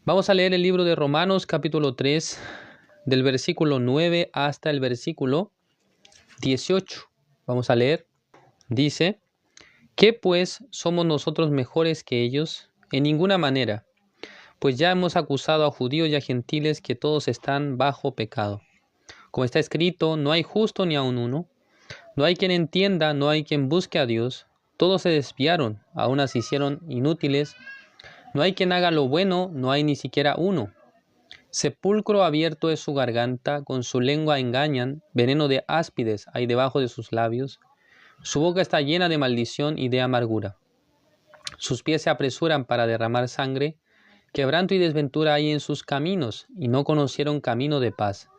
Vamos a leer el libro de Romanos capítulo 3, del versículo 9 hasta el versículo 18. Vamos a leer. Dice: ¿qué pues somos nosotros mejores que ellos? En ninguna manera, pues ya hemos acusado a judíos y a gentiles que todos están bajo pecado. Como está escrito, no hay justo ni aun uno, no hay quien entienda, no hay quien busque a Dios. Todos se desviaron, a unas se hicieron inútiles. No hay quien haga lo bueno, no hay ni siquiera uno. Sepulcro abierto es su garganta, con su lengua engañan, veneno de áspides hay debajo de sus labios. Su boca está llena de maldición y de amargura. Sus pies se apresuran para derramar sangre. Quebranto y desventura hay en sus caminos, y no conocieron camino de paz.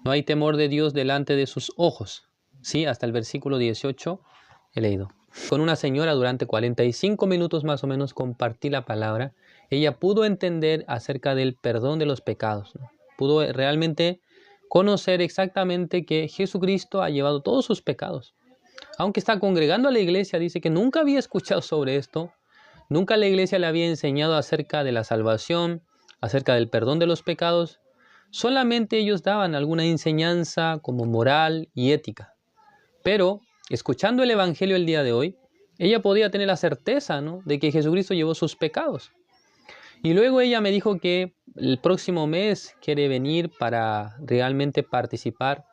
No hay temor de Dios delante de sus ojos. Sí, hasta el versículo 18 he leído. Con una señora durante 45 minutos más o menos compartí la palabra. Ella pudo entender acerca del perdón de los pecados, ¿no? Pudo realmente conocer exactamente que Jesucristo ha llevado todos sus pecados. Aunque está congregando a la iglesia, dice que nunca había escuchado sobre esto. Nunca la iglesia le había enseñado acerca de la salvación, acerca del perdón de los pecados. Solamente ellos daban alguna enseñanza como moral y ética. Pero, escuchando el Evangelio el día de hoy, ella podía tener la certeza, ¿no?, de que Jesucristo llevó sus pecados. Y luego ella me dijo que el próximo mes quiere venir para realmente participar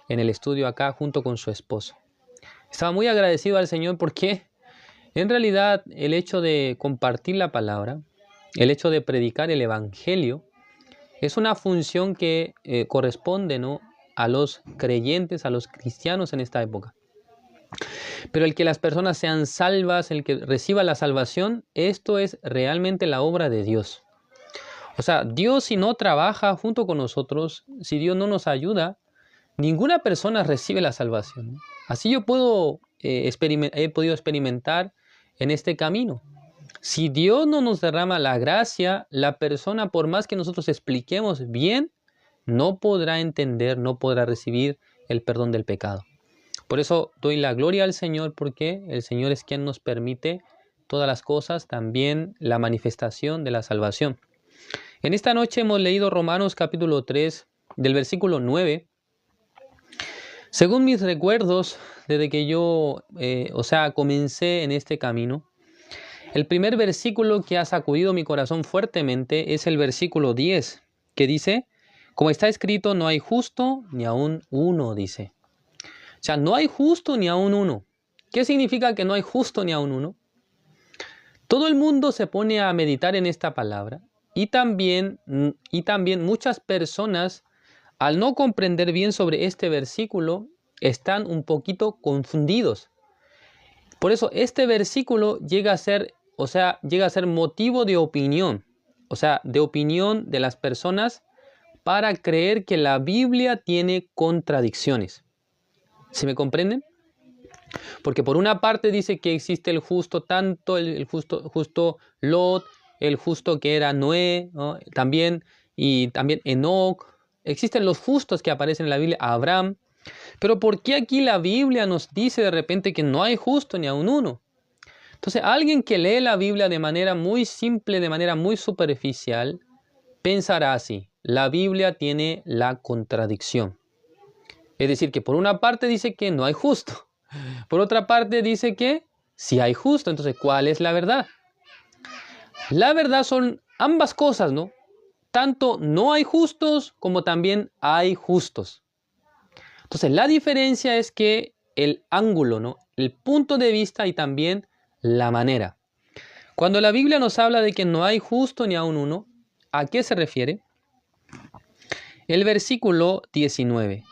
en el estudio acá junto con su esposo. Estaba muy agradecido al Señor porque en realidad el hecho de compartir la palabra, el hecho de predicar el Evangelio, es una función que corresponde, ¿no?, a los creyentes, a los cristianos en esta época. Pero el que las personas sean salvas, el que reciba la salvación, esto es realmente la obra de Dios. O sea, Dios, si no trabaja junto con nosotros, si Dios no nos ayuda, ninguna persona recibe la salvación, ¿no? Así yo he podido experimentar en este camino. Si Dios no nos derrama la gracia, la persona, por más que nosotros expliquemos bien, no podrá entender, no podrá recibir el perdón del pecado. Por eso doy la gloria al Señor, porque el Señor es quien nos permite todas las cosas, también la manifestación de la salvación. En esta noche hemos leído Romanos capítulo 3, del versículo 9. Según mis recuerdos, desde que yo comencé en este camino, el primer versículo que ha sacudido mi corazón fuertemente es el versículo 10, que dice: como está escrito, no hay justo ni aun uno, dice. O sea, no hay justo ni aun uno. ¿Qué significa que no hay justo ni aun uno? Todo el mundo se pone a meditar en esta palabra y también muchas personas, al no comprender bien sobre este versículo, están un poquito confundidos. Por eso este versículo llega a ser motivo de opinión, de opinión de las personas, para creer que la Biblia tiene contradicciones. ¿Se me comprenden? Porque por una parte dice que existe el justo, tanto el justo Lot, el justo que era Noé, ¿no?, también Enoc. Existen los justos que aparecen en la Biblia, Abraham. Pero ¿por qué aquí la Biblia nos dice de repente que no hay justo ni aun uno? Entonces, alguien que lee la Biblia de manera muy simple, de manera muy superficial, pensará así: la Biblia tiene la contradicción. Es decir, que por una parte dice que no hay justo, por otra parte dice que sí hay justo. Entonces, ¿cuál es la verdad? La verdad son ambas cosas, ¿no? Tanto no hay justos como también hay justos. Entonces, la diferencia es que el ángulo, ¿no?, el punto de vista y también la manera. Cuando la Biblia nos habla de que no hay justo ni aun uno, ¿a qué se refiere? El versículo 19.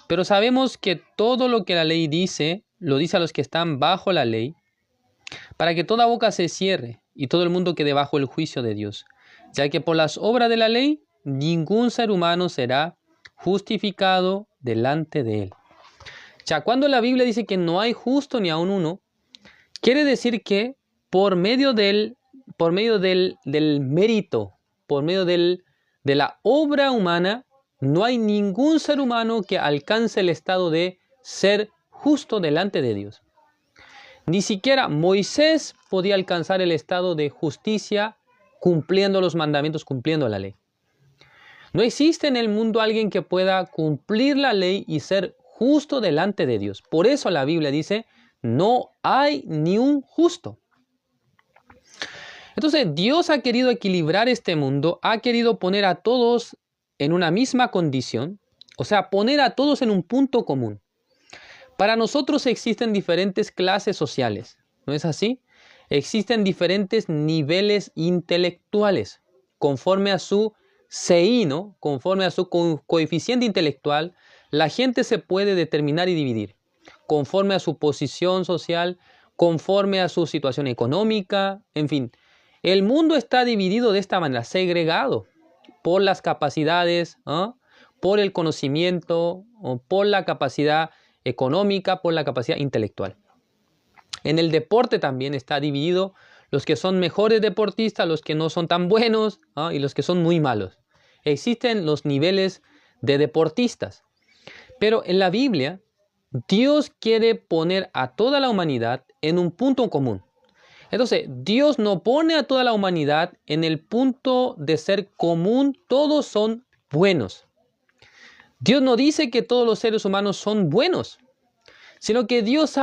Pero sabemos que todo lo que la ley dice, lo dice a los que están bajo la ley, para que toda boca se cierre y todo el mundo quede bajo el juicio de Dios, ya que por las obras de la ley ningún ser humano será justificado delante de él. Ya cuando la Biblia dice que no hay justo ni aun uno, quiere decir que por medio del mérito, por medio de la obra humana, no hay ningún ser humano que alcance el estado de ser justo delante de Dios. Ni siquiera Moisés podía alcanzar el estado de justicia cumpliendo los mandamientos, cumpliendo la ley. No existe en el mundo alguien que pueda cumplir la ley y ser justo delante de Dios. Por eso la Biblia dice, no hay ni un justo. Entonces Dios ha querido equilibrar este mundo, ha querido poner a todos en una misma condición, o sea, poner a todos en un punto común. Para nosotros existen diferentes clases sociales, ¿no es así? Existen diferentes niveles intelectuales, conforme a su CI, ¿no? Conforme a su coeficiente intelectual, la gente se puede determinar y dividir, conforme a su posición social, conforme a su situación económica, en fin. El mundo está dividido de esta manera, segregado por las capacidades, ¿eh? Por el conocimiento, o por la capacidad económica, por la capacidad intelectual. En el deporte también está dividido los que son mejores deportistas, los que no son tan buenos, ¿eh? Y los que son muy malos. Existen los niveles de deportistas. Pero en la Biblia, Dios quiere poner a toda la humanidad en un punto común. Entonces, Dios no pone a toda la humanidad en el punto de ser común, todos son buenos. Dios no dice que todos los seres humanos son buenos, sino que Dios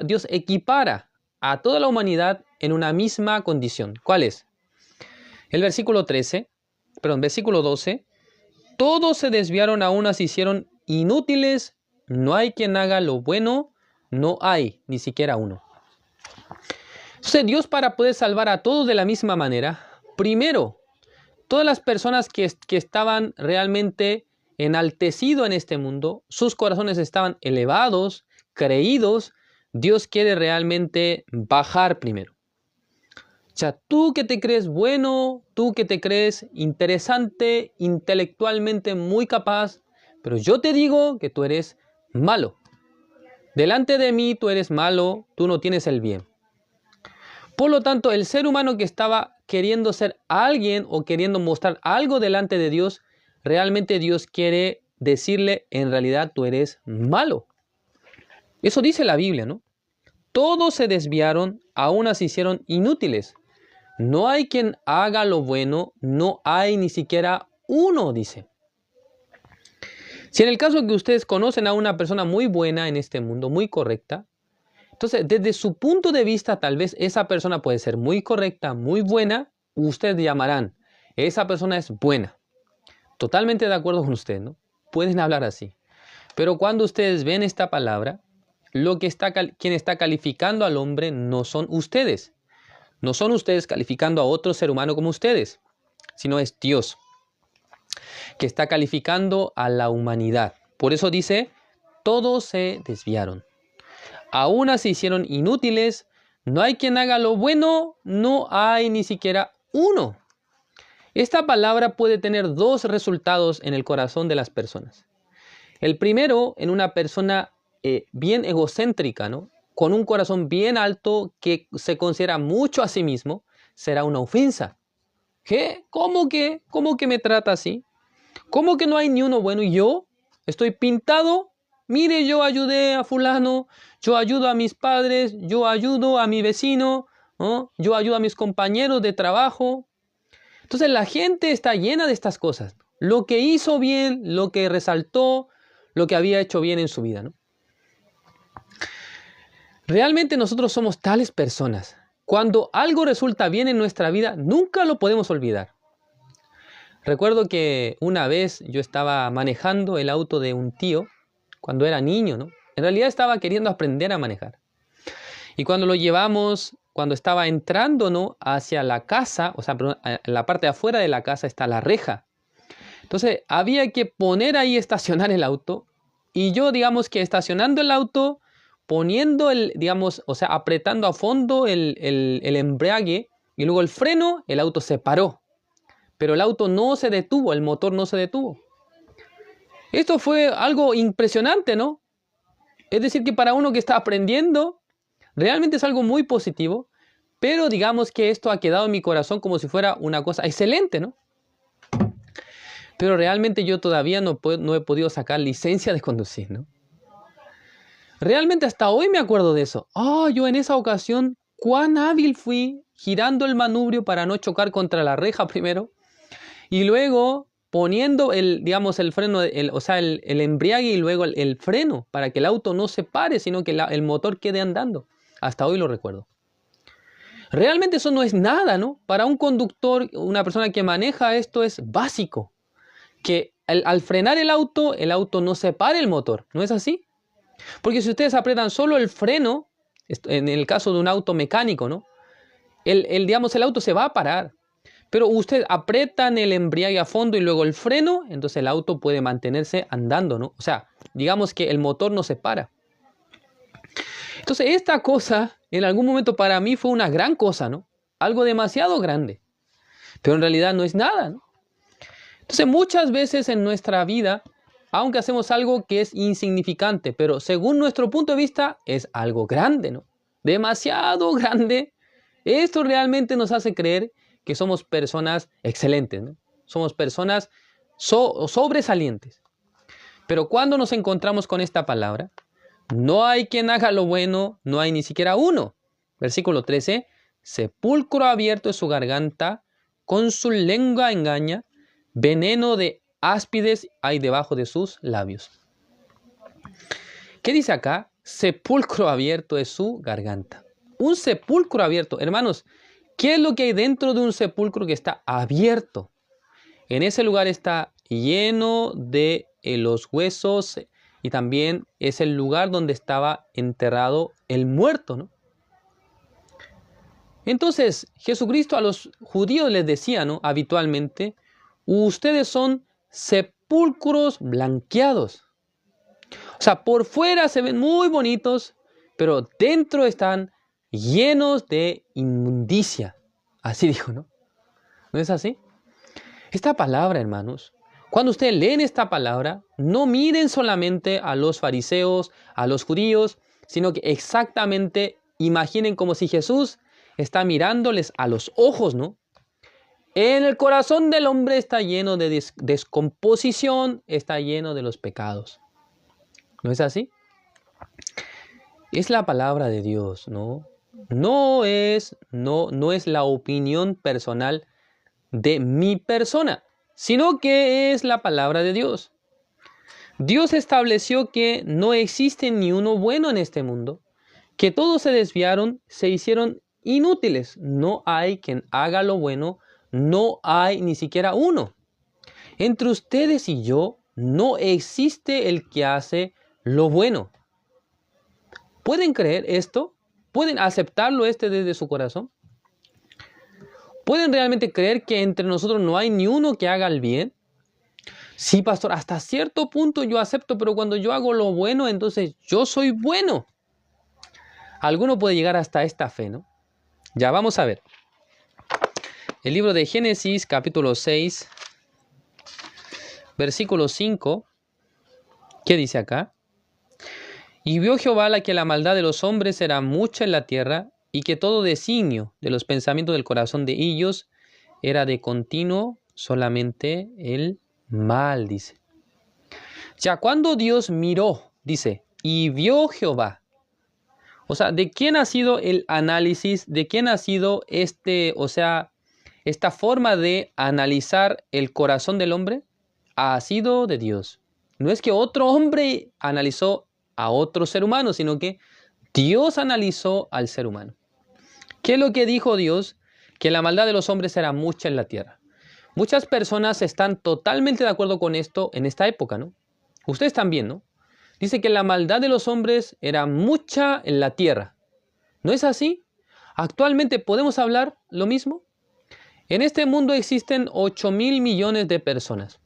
Dios equipara a toda la humanidad en una misma condición. ¿Cuál es? El versículo 12. Todos se desviaron, a unas se hicieron inútiles, no hay quien haga lo bueno, no hay ni siquiera uno. Entonces Dios, para poder salvar a todos de la misma manera, primero, todas las personas que estaban realmente enaltecidos en este mundo, sus corazones estaban elevados, creídos, Dios quiere realmente bajar primero. O sea, tú que te crees bueno, tú que te crees interesante, intelectualmente muy capaz, pero yo te digo que tú eres malo. Delante de mí tú eres malo, tú no tienes el bien. Por lo tanto, el ser humano que estaba queriendo ser alguien o queriendo mostrar algo delante de Dios, realmente Dios quiere decirle, en realidad tú eres malo. Eso dice la Biblia, ¿no? Todos se desviaron, a unas se hicieron inútiles. No hay quien haga lo bueno, no hay ni siquiera uno, dice. Si en el caso que ustedes conocen a una persona muy buena en este mundo, muy correcta, entonces desde su punto de vista tal vez esa persona puede ser muy correcta, muy buena, ustedes llamarán, esa persona es buena. Totalmente de acuerdo con usted, ¿no? Pueden hablar así. Pero cuando ustedes ven esta palabra, quien está calificando al hombre no son ustedes. No son ustedes calificando a otro ser humano como ustedes, sino es Dios, que está calificando a la humanidad. Por eso dice, todos se desviaron. A unas se hicieron inútiles, no hay quien haga lo bueno, no hay ni siquiera uno. Esta palabra puede tener dos resultados en el corazón de las personas. El primero, en una persona bien egocéntrica, ¿no? Con un corazón bien alto que se considera mucho a sí mismo, será una ofensa. ¿Qué? ¿Cómo que me trata así? ¿Cómo que no hay ni uno bueno? ¿Y yo? ¿Estoy pintado? Mire, yo ayudé a fulano, yo ayudo a mis padres, yo ayudo a mi vecino, ¿no? Yo ayudo a mis compañeros de trabajo. Entonces la gente está llena de estas cosas. Lo que hizo bien, lo que resaltó, lo que había hecho bien en su vida, ¿no? Realmente nosotros somos tales personas. Cuando algo resulta bien en nuestra vida, nunca lo podemos olvidar. Recuerdo que una vez yo estaba manejando el auto de un tío, cuando era niño, ¿no? En realidad estaba queriendo aprender a manejar. Y cuando lo llevamos, cuando estaba entrando, ¿no?, hacia la casa, o sea, en la parte de afuera de la casa está la reja. Entonces había que poner ahí, estacionar el auto. Y yo, digamos que estacionando el auto, poniendo apretando a fondo el embrague y luego el freno, el auto se paró. Pero el auto no se detuvo, el motor no se detuvo. Esto fue algo impresionante, ¿no? Es decir, que para uno que está aprendiendo, realmente es algo muy positivo, pero digamos que esto ha quedado en mi corazón como si fuera una cosa excelente, ¿no? Pero realmente yo todavía no he podido sacar licencia de conducir, ¿no? Realmente hasta hoy me acuerdo de eso. Yo en esa ocasión cuán hábil fui girando el manubrio para no chocar contra la reja primero y luego poniendo el freno, el embriague y luego el freno para que el auto no se pare, sino que el motor quede andando. Hasta hoy lo recuerdo. Realmente eso no es nada, ¿no? Para un conductor, una persona que maneja esto es básico. Que al frenar el auto no se pare el motor, ¿no es así? Porque si ustedes apretan solo el freno, en el caso de un auto mecánico, ¿no? El auto se va a parar. Pero ustedes apretan el embriague a fondo y luego el freno, entonces el auto puede mantenerse andando, ¿no? O sea, digamos que el motor no se para. Entonces esta cosa, en algún momento para mí fue una gran cosa, ¿no? Algo demasiado grande. Pero en realidad no es nada, ¿no? Entonces muchas veces en nuestra vida, aunque hacemos algo que es insignificante, pero según nuestro punto de vista es algo grande, ¿no? Demasiado grande. Esto realmente nos hace creer que somos personas excelentes, ¿no? Somos personas sobresalientes. Pero cuando nos encontramos con esta palabra, no hay quien haga lo bueno, no hay ni siquiera uno. Versículo 13, sepulcro abierto es su garganta, con su lengua engaña, veneno de áspides hay debajo de sus labios. ¿Qué dice acá? Sepulcro abierto es su garganta. Un sepulcro abierto. Hermanos, ¿qué es lo que hay dentro de un sepulcro que está abierto? En ese lugar está lleno de los huesos y también es el lugar donde estaba enterrado el muerto, ¿no? Entonces, Jesucristo a los judíos les decía, ¿no? Habitualmente, ustedes son sepulcros blanqueados. O sea, por fuera se ven muy bonitos, pero dentro están llenos de inmundicia. Así dijo, ¿no? ¿No es así? Esta palabra, hermanos, cuando ustedes leen esta palabra, no miren solamente a los fariseos, a los judíos, sino que exactamente imaginen como si Jesús está mirándoles a los ojos, ¿no? En el corazón del hombre está lleno de descomposición, está lleno de los pecados. ¿No es así? Es la palabra de Dios, ¿no? No es la opinión personal de mi persona, sino que es la palabra de Dios. Dios estableció que no existe ni uno bueno en este mundo, que todos se desviaron, se hicieron inútiles. No hay quien haga lo bueno, no hay ni siquiera uno. Entre ustedes y yo no existe el que hace lo bueno. ¿Pueden creer esto? ¿Pueden aceptarlo desde su corazón? ¿Pueden realmente creer que entre nosotros no hay ni uno que haga el bien? Sí, pastor, hasta cierto punto yo acepto, pero cuando yo hago lo bueno, entonces yo soy bueno. Alguno puede llegar hasta esta fe, ¿no? Ya vamos a ver. El libro de Génesis, capítulo 6, versículo 5. ¿Qué dice acá? Y vio Jehová que la maldad de los hombres era mucha en la tierra, y que todo designio de los pensamientos del corazón de ellos era de continuo solamente el mal, dice. Ya cuando Dios miró, dice, y vio Jehová. O sea, ¿de quién ha sido el análisis? ¿De quién ha sido esta forma de analizar el corazón del hombre? Ha sido de Dios. No es que otro hombre analizó a otro ser humano, sino que Dios analizó al ser humano. ¿Qué es lo que dijo Dios? Que la maldad de los hombres era mucha en la tierra. Muchas personas están totalmente de acuerdo con esto en esta época, ¿no? Ustedes también, ¿no? Dice que la maldad de los hombres era mucha en la tierra. ¿No es así? ¿Actualmente podemos hablar lo mismo? En este mundo existen 8.000 millones de personas.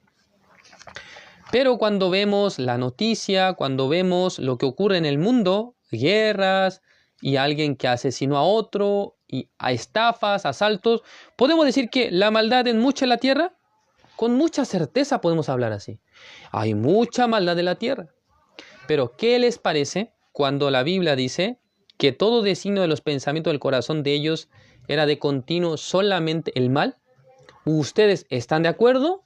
Pero cuando vemos la noticia, cuando vemos lo que ocurre en el mundo, guerras y alguien que asesinó a otro, y a estafas, asaltos, ¿podemos decir que la maldad es mucha en la tierra? Con mucha certeza podemos hablar así. Hay mucha maldad en la tierra. Pero ¿qué les parece cuando la Biblia dice que todo designio de los pensamientos del corazón de ellos era de continuo solamente el mal? ¿Ustedes están de acuerdo?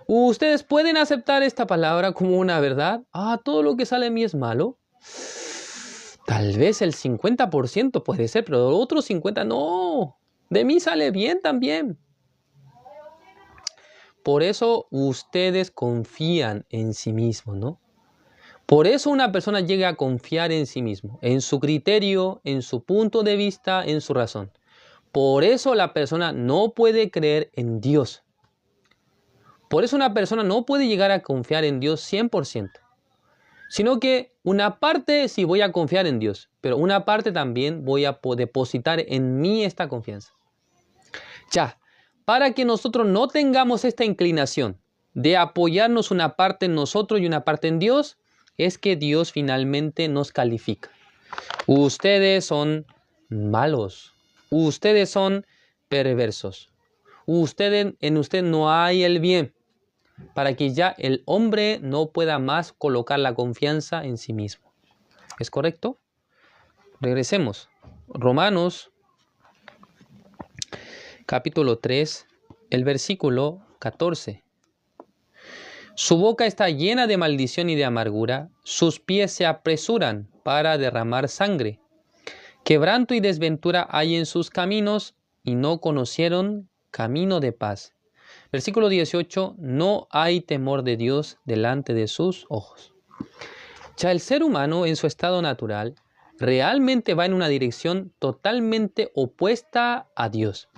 ¿Ustedes pueden aceptar esta palabra como una verdad? Todo lo que sale de mí es malo. Tal vez el 50% puede ser, pero el otro 50% no. De mí sale bien también. Por eso ustedes confían en sí mismos, ¿no? Por eso una persona llega a confiar en sí mismo, en su criterio, en su punto de vista, en su razón. Por eso la persona no puede creer en Dios. Por eso una persona no puede llegar a confiar en Dios 100%. Sino que una parte sí voy a confiar en Dios, pero una parte también voy a depositar en mí esta confianza. Ya, para que nosotros no tengamos esta inclinación de apoyarnos una parte en nosotros y una parte en Dios, es que Dios finalmente nos califica. Ustedes son malos, ustedes son perversos, en usted no hay el bien, para que ya el hombre no pueda más colocar la confianza en sí mismo. ¿Es correcto? Regresemos. Romanos, capítulo 3, el versículo 14. Su boca está llena de maldición y de amargura, sus pies se apresuran para derramar sangre. Quebranto y desventura hay en sus caminos, y no conocieron camino de paz. Versículo 18, no hay temor de Dios delante de sus ojos. Ya el ser humano en su estado natural realmente va en una dirección totalmente opuesta a Dios.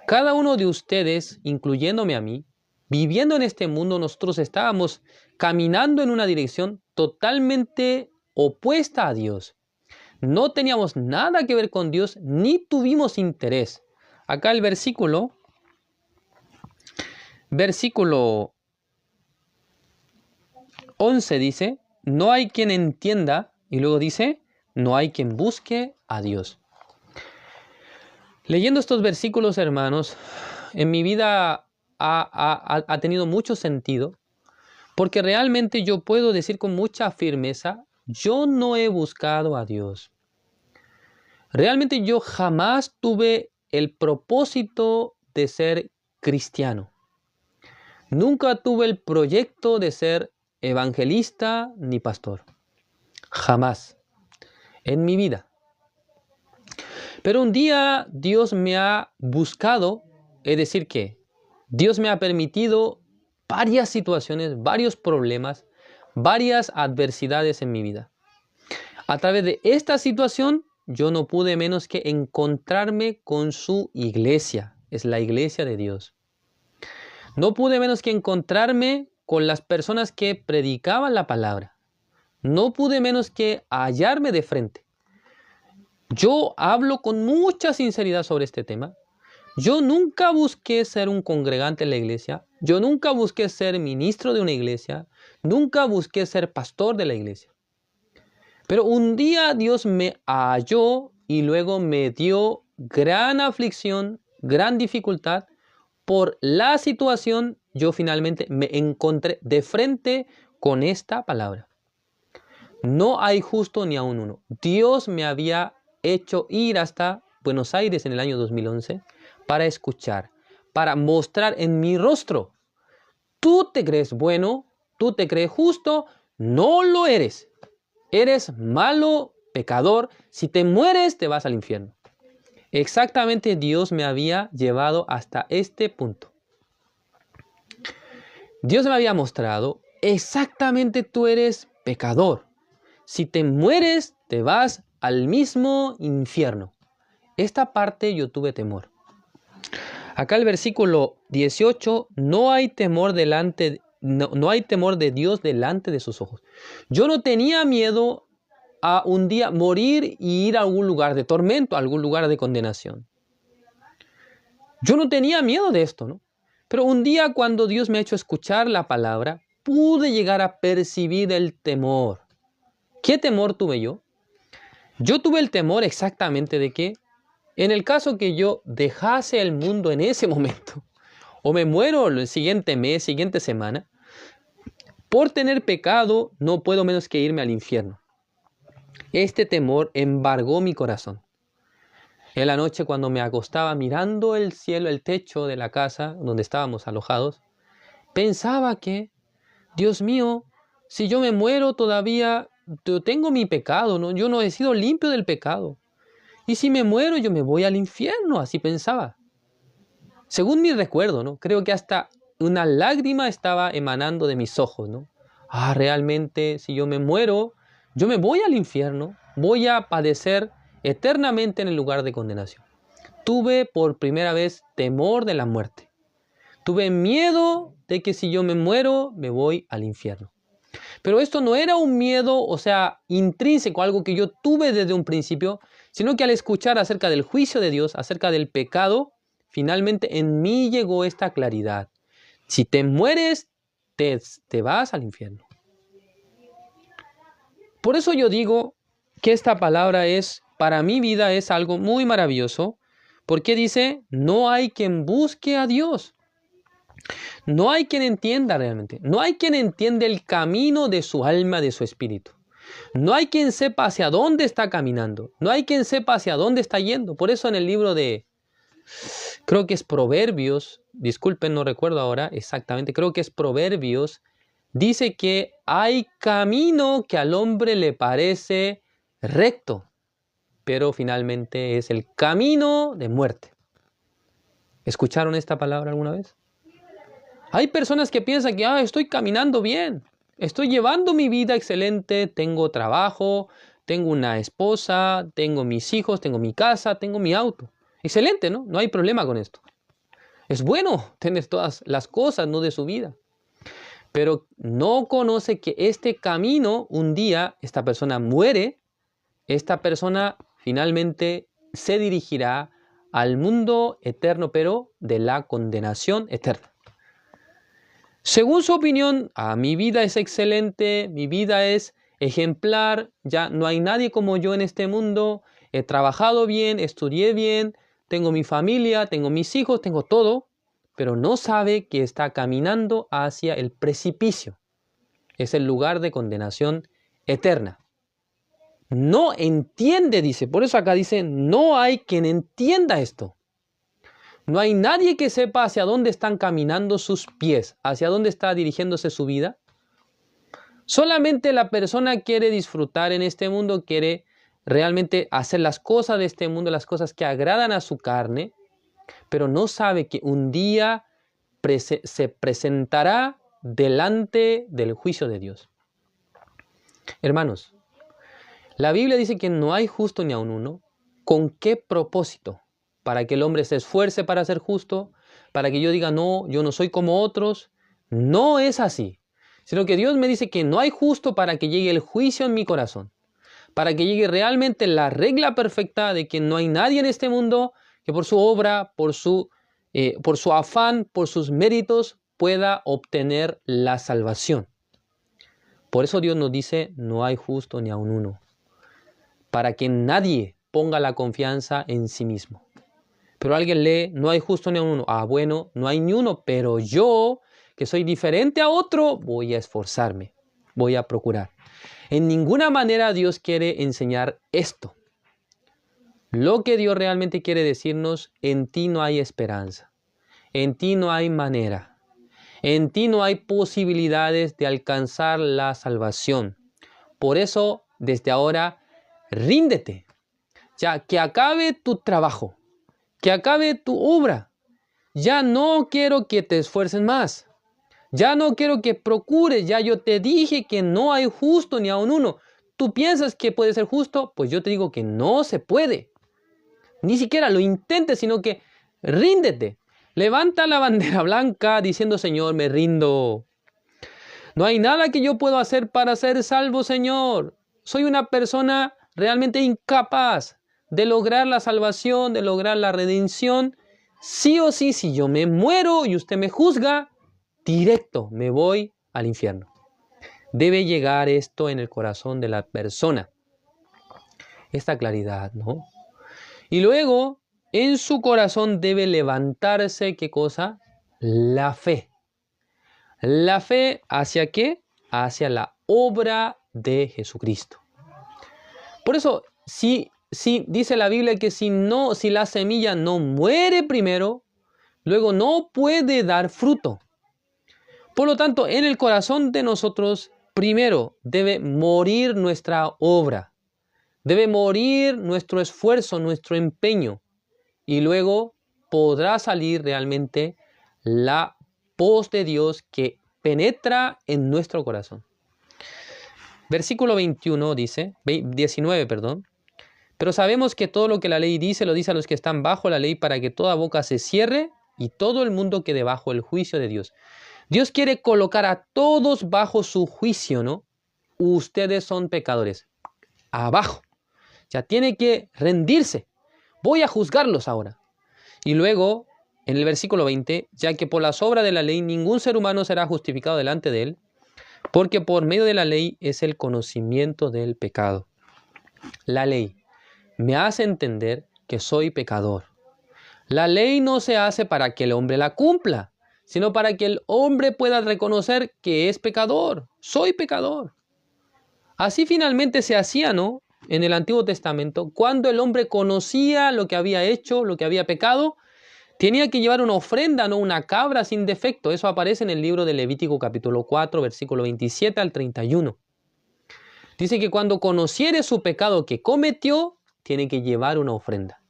Cada uno de ustedes, incluyéndome a mí, viviendo en este mundo, nosotros estábamos caminando en una dirección totalmente opuesta a Dios. No teníamos nada que ver con Dios, ni tuvimos interés. Acá el versículo 11 dice, no hay quien entienda, y luego dice, no hay quien busque a Dios. Leyendo estos versículos, hermanos, en mi vida ha tenido mucho sentido, porque realmente yo puedo decir con mucha firmeza, yo no he buscado a Dios. Realmente yo jamás tuve el propósito de ser cristiano. Nunca tuve el proyecto de ser evangelista ni pastor. Jamás. En mi vida. Pero un día Dios me ha buscado, es decir que Dios me ha permitido varias situaciones, varios problemas, varias adversidades en mi vida. A través de esta situación, yo no pude menos que encontrarme con su iglesia. Es la iglesia de Dios. No pude menos que encontrarme con las personas que predicaban la palabra. No pude menos que hallarme de frente. Yo hablo con mucha sinceridad sobre este tema. Yo nunca busqué ser un congregante en la iglesia. Yo nunca busqué ser ministro de una iglesia. Nunca busqué ser pastor de la iglesia. Pero un día Dios me halló y luego me dio gran aflicción, gran dificultad. Por la situación, yo finalmente me encontré de frente con esta palabra. No hay justo ni aun uno. Dios me había hecho ir hasta Buenos Aires en el año 2011 para escuchar, para mostrar en mi rostro. Tú te crees bueno, tú te crees justo, no lo eres. Eres malo, pecador. Si te mueres, te vas al infierno. Exactamente Dios me había llevado hasta este punto. Dios me había mostrado, exactamente tú eres pecador. Si te mueres, te vas al mismo infierno. Esta parte yo tuve temor. Acá el versículo 18, no hay temor no hay temor de Dios delante de sus ojos. Yo no tenía miedo a un día morir y ir a algún lugar de tormento, a algún lugar de condenación. Yo no tenía miedo de esto, ¿no? Pero un día cuando Dios me ha hecho escuchar la palabra, pude llegar a percibir el temor. ¿Qué temor tuve yo? Yo tuve el temor exactamente de que en el caso que yo dejase el mundo en ese momento, o me muero el siguiente mes, siguiente semana, por tener pecado no puedo menos que irme al infierno. Este temor embargó mi corazón. En la noche cuando me acostaba mirando el cielo, el techo de la casa donde estábamos alojados, pensaba que, Dios mío, si yo me muero todavía yo tengo mi pecado, ¿no? Yo no he sido limpio del pecado. Y si me muero, yo me voy al infierno, así pensaba. Según mi recuerdo, ¿no? Creo que hasta una lágrima estaba emanando de mis ojos, ¿no? Realmente, si yo me muero, yo me voy al infierno, voy a padecer eternamente en el lugar de condenación. Tuve por primera vez temor de la muerte. Tuve miedo de que si yo me muero, me voy al infierno. Pero esto no era un miedo, o sea, intrínseco, algo que yo tuve desde un principio, sino que al escuchar acerca del juicio de Dios, acerca del pecado, finalmente en mí llegó esta claridad. Si te mueres, te vas al infierno. Por eso yo digo que esta palabra es, para mi vida es algo muy maravilloso, porque dice, no hay quien busque a Dios. No hay quien entienda realmente. No hay quien entienda el camino de su alma, de su espíritu. No hay quien sepa hacia dónde está caminando. No hay quien sepa hacia dónde está yendo. Por eso en el libro de, creo que es Proverbios, disculpen, no recuerdo ahora exactamente, creo que es Proverbios, dice que hay camino que al hombre le parece recto, pero finalmente es el camino de muerte. ¿Escucharon esta palabra alguna vez? Hay personas que piensan que estoy caminando bien, estoy llevando mi vida excelente, tengo trabajo, tengo una esposa, tengo mis hijos, tengo mi casa, tengo mi auto. Excelente, ¿no? No hay problema con esto. Es bueno tener todas las cosas, ¿no?, de su vida. Pero no conoce que este camino, un día, esta persona muere, esta persona finalmente se dirigirá al mundo eterno, pero de la condenación eterna. Según su opinión, mi vida es excelente, mi vida es ejemplar, ya no hay nadie como yo en este mundo, he trabajado bien, estudié bien, tengo mi familia, tengo mis hijos, tengo todo, pero no sabe que está caminando hacia el precipicio. Es el lugar de condenación eterna. No entiende, dice, por eso acá dice, no hay quien entienda esto. No hay nadie que sepa hacia dónde están caminando sus pies, hacia dónde está dirigiéndose su vida. Solamente la persona quiere disfrutar en este mundo, quiere realmente hacer las cosas de este mundo, las cosas que agradan a su carne, pero no sabe que un día se presentará delante del juicio de Dios. Hermanos, la Biblia dice que no hay justo ni aun uno. ¿Con qué propósito? Para que el hombre se esfuerce para ser justo, para que yo diga, no, yo no soy como otros. No es así, sino que Dios me dice que no hay justo para que llegue el juicio en mi corazón, para que llegue realmente la regla perfecta de que no hay nadie en este mundo que por su obra, por su afán, por sus méritos, pueda obtener la salvación. Por eso Dios nos dice, no hay justo ni aun uno, para que nadie ponga la confianza en sí mismo. Pero alguien lee, no hay justo ni uno. Bueno, no hay ni uno, pero yo, que soy diferente a otro, voy a esforzarme, voy a procurar. En ninguna manera Dios quiere enseñar esto. Lo que Dios realmente quiere decirnos, en ti no hay esperanza, en ti no hay manera, en ti no hay posibilidades de alcanzar la salvación. Por eso, desde ahora, ríndete, ya que acabe tu trabajo, que acabe tu obra. Ya no quiero que te esfuerces más. Ya no quiero que procures. Ya yo te dije que no hay justo ni aun uno. ¿Tú piensas que puede ser justo? Pues yo te digo que no se puede. Ni siquiera lo intentes, sino que ríndete. Levanta la bandera blanca diciendo, Señor, me rindo. No hay nada que yo pueda hacer para ser salvo, Señor. Soy una persona realmente incapaz de lograr la salvación, de lograr la redención. Sí o sí, si yo me muero y usted me juzga, directo me voy al infierno. Debe llegar esto en el corazón de la persona. Esta claridad, ¿no? Y luego, en su corazón debe levantarse, ¿qué cosa? La fe. ¿La fe hacia qué? Hacia la obra de Jesucristo. Por eso, si dice la Biblia que si la semilla no muere primero, luego no puede dar fruto. Por lo tanto, en el corazón de nosotros primero debe morir nuestra obra, debe morir nuestro esfuerzo, nuestro empeño, y luego podrá salir realmente la voz de Dios que penetra en nuestro corazón. Versículo 19, perdón. Pero sabemos que todo lo que la ley dice, lo dice a los que están bajo la ley, para que toda boca se cierre y todo el mundo quede bajo el juicio de Dios. Dios quiere colocar a todos bajo su juicio, ¿no? Ustedes son pecadores. Abajo. Ya tiene que rendirse. Voy a juzgarlos ahora. Y luego, en el versículo 20, ya que por las obras de la ley ningún ser humano será justificado delante de él, porque por medio de la ley es el conocimiento del pecado. La ley me hace entender que soy pecador. La ley no se hace para que el hombre la cumpla, sino para que el hombre pueda reconocer que es pecador. Soy pecador. Así finalmente se hacía, ¿no? En el Antiguo Testamento, cuando el hombre conocía lo que había hecho, lo que había pecado, tenía que llevar una ofrenda, no una cabra sin defecto. Eso aparece en el libro de Levítico capítulo 4, versículo 27 al 31. Dice que cuando conociere su pecado que cometió, tiene que llevar una ofrenda.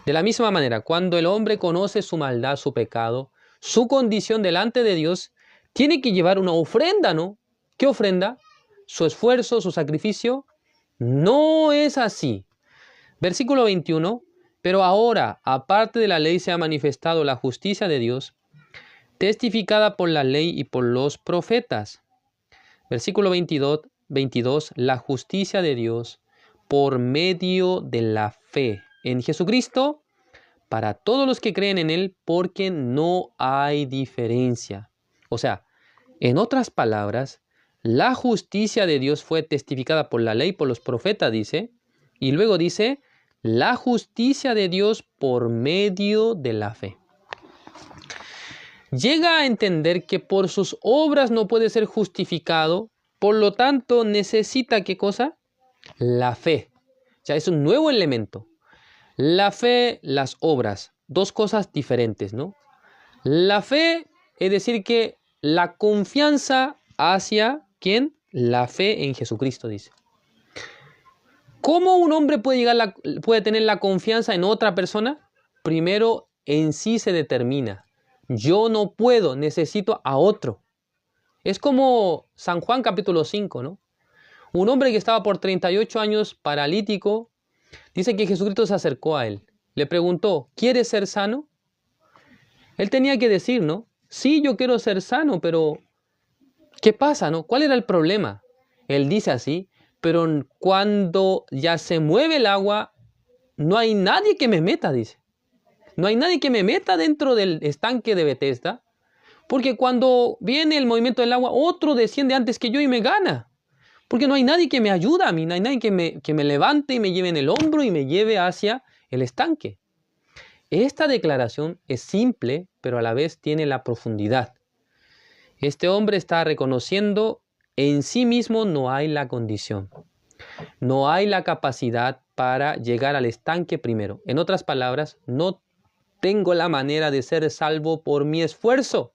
De la misma manera, cuando el hombre conoce su maldad, su pecado, su condición delante de Dios, tiene que llevar una ofrenda, ¿no? ¿Qué ofrenda? Su esfuerzo, su sacrificio. No es así. Versículo 21. Pero ahora, aparte de la ley, se ha manifestado la justicia de Dios, testificada por la ley y por los profetas. Versículo 22, la justicia de Dios por medio de la fe en Jesucristo para todos los que creen en Él, porque no hay diferencia. O sea, en otras palabras, la justicia de Dios fue testificada por la ley, por los profetas, dice, y luego dice, la justicia de Dios por medio de la fe. Llega a entender que por sus obras no puede ser justificado, por lo tanto necesita, ¿qué cosa? La fe. Ya es un nuevo elemento. La fe, las obras, dos cosas diferentes, ¿no? La fe es decir que la confianza hacia, ¿quién? La fe en Jesucristo, dice. ¿Cómo un hombre puede tener la confianza en otra persona? Primero, en sí se determina. Yo no puedo, necesito a otro. Es como San Juan capítulo 5, ¿no? Un hombre que estaba por 38 años paralítico, dice que Jesucristo se acercó a él. Le preguntó, ¿quieres ser sano? Él tenía que decir, ¿no? Sí, yo quiero ser sano, pero ¿qué pasa, no? ¿Cuál era el problema? Él dice así, pero cuando ya se mueve el agua, no hay nadie que me meta, dice. No hay nadie que me meta dentro del estanque de Betesda, porque cuando viene el movimiento del agua, otro desciende antes que yo y me gana. Porque no hay nadie que me ayude a mí, no hay nadie que me levante y me lleve en el hombro y me lleve hacia el estanque. Esta declaración es simple, pero a la vez tiene la profundidad. Este hombre está reconociendo en sí mismo no hay la condición. No hay la capacidad para llegar al estanque primero. En otras palabras, no tengo la manera de ser salvo por mi esfuerzo.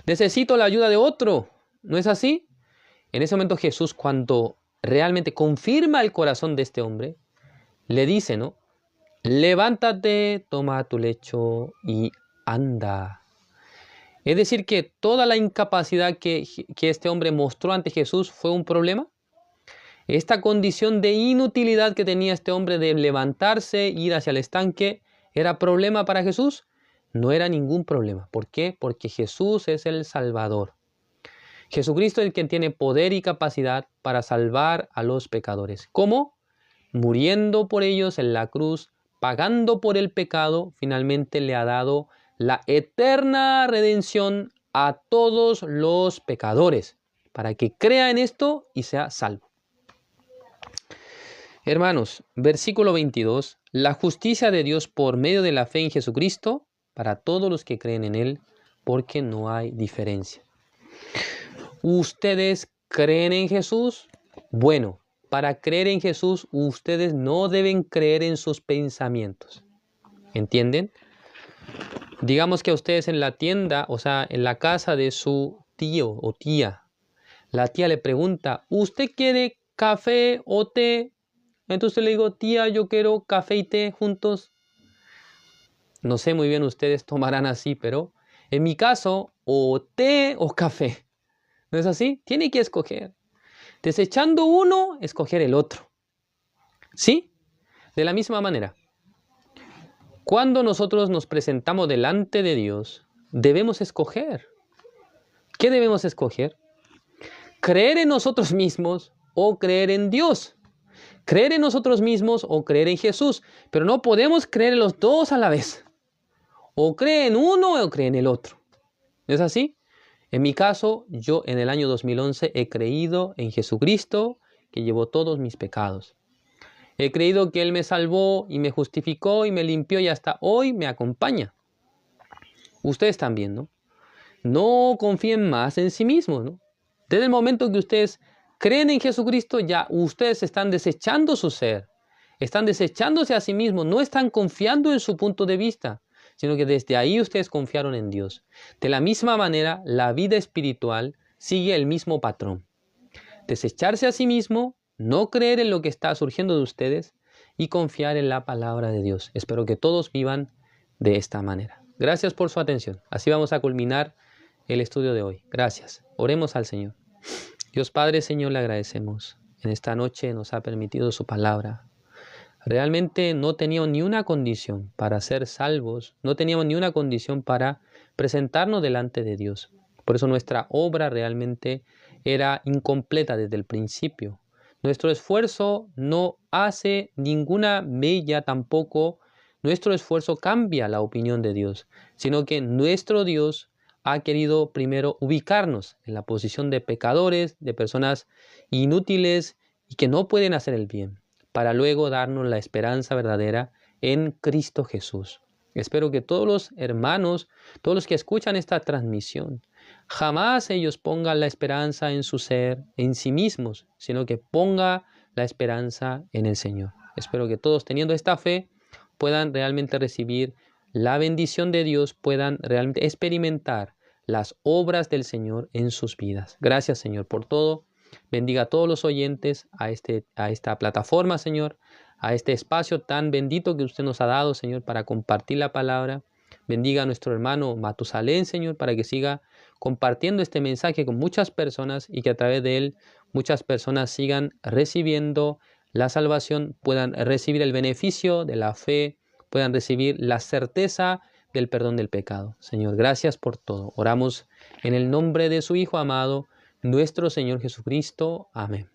Necesito la ayuda de otro. ¿No es así? En ese momento Jesús, cuando realmente confirma el corazón de este hombre, le dice, ¿no? Levántate, toma tu lecho y anda. Es decir, que toda la incapacidad que este hombre mostró ante Jesús fue un problema. Esta condición de inutilidad que tenía este hombre de levantarse, ir hacia el estanque, ¿era problema para Jesús? No era ningún problema. ¿Por qué? Porque Jesús es el Salvador. Jesucristo es el que tiene poder y capacidad para salvar a los pecadores. ¿Cómo? Muriendo por ellos en la cruz, pagando por el pecado, finalmente le ha dado la eterna redención a todos los pecadores, para que crea en esto y sea salvo. Hermanos, versículo 22, la justicia de Dios por medio de la fe en Jesucristo, para todos los que creen en Él, porque no hay diferencia. ¿Ustedes creen en Jesús? Bueno, para creer en Jesús, ustedes no deben creer en sus pensamientos. ¿Entienden? Digamos que a ustedes en la tienda, o sea, en la casa de su tío o tía, La tía le pregunta, ¿usted quiere café o té? Entonces le digo, tía, yo quiero café y té juntos. No sé muy bien ustedes tomarán así, pero en mi caso, o té o café. ¿No es así? Tiene que escoger. Desechando uno, escoger el otro. ¿Sí? De la misma manera, cuando nosotros nos presentamos delante de Dios, debemos escoger. ¿Qué debemos escoger? Creer en nosotros mismos o creer en Dios. Creer en nosotros mismos o creer en Jesús. Pero no podemos creer en los dos a la vez. O cree en uno o cree en el otro. ¿No es así? En mi caso, yo en el año 2011 he creído en Jesucristo, que llevó todos mis pecados. He creído que Él me salvó y me justificó y me limpió y hasta hoy me acompaña. Ustedes también, ¿no? No confíen más en sí mismos, ¿no? Desde el momento que ustedes creen en Jesucristo, ya ustedes están desechando su ser. Están desechándose a sí mismos, no están confiando en su punto de vista, sino que desde ahí ustedes confiaron en Dios. De la misma manera, la vida espiritual sigue el mismo patrón. Desecharse a sí mismo, no creer en lo que está surgiendo de ustedes y confiar en la palabra de Dios. Espero que todos vivan de esta manera. Gracias por su atención. Así vamos a culminar el estudio de hoy. Gracias. Oremos al Señor. Dios Padre, Señor, le agradecemos. En esta noche nos ha permitido su palabra. Realmente no teníamos ni una condición para ser salvos, no teníamos ni una condición para presentarnos delante de Dios. Por eso nuestra obra realmente era incompleta desde el principio. Nuestro esfuerzo no hace ninguna mella tampoco, nuestro esfuerzo cambia la opinión de Dios, sino que nuestro Dios ha querido primero ubicarnos en la posición de pecadores, de personas inútiles y que no pueden hacer el bien, para luego darnos la esperanza verdadera en Cristo Jesús. Espero que todos los hermanos, todos los que escuchan esta transmisión, jamás ellos pongan la esperanza en su ser, en sí mismos, sino que ponga la esperanza en el Señor. Espero que todos, teniendo esta fe, puedan realmente recibir la bendición de Dios, puedan realmente experimentar las obras del Señor en sus vidas. Gracias, Señor, por todo. Bendiga a todos los oyentes a esta plataforma, Señor, a este espacio tan bendito que usted nos ha dado, Señor, para compartir la palabra. Bendiga a nuestro hermano Matusalén, Señor, para que siga compartiendo este mensaje con muchas personas y que a través de él muchas personas sigan recibiendo la salvación, puedan recibir el beneficio de la fe, puedan recibir la certeza del perdón del pecado. Señor, gracias por todo. Oramos en el nombre de su Hijo amado, nuestro Señor Jesucristo. Amén.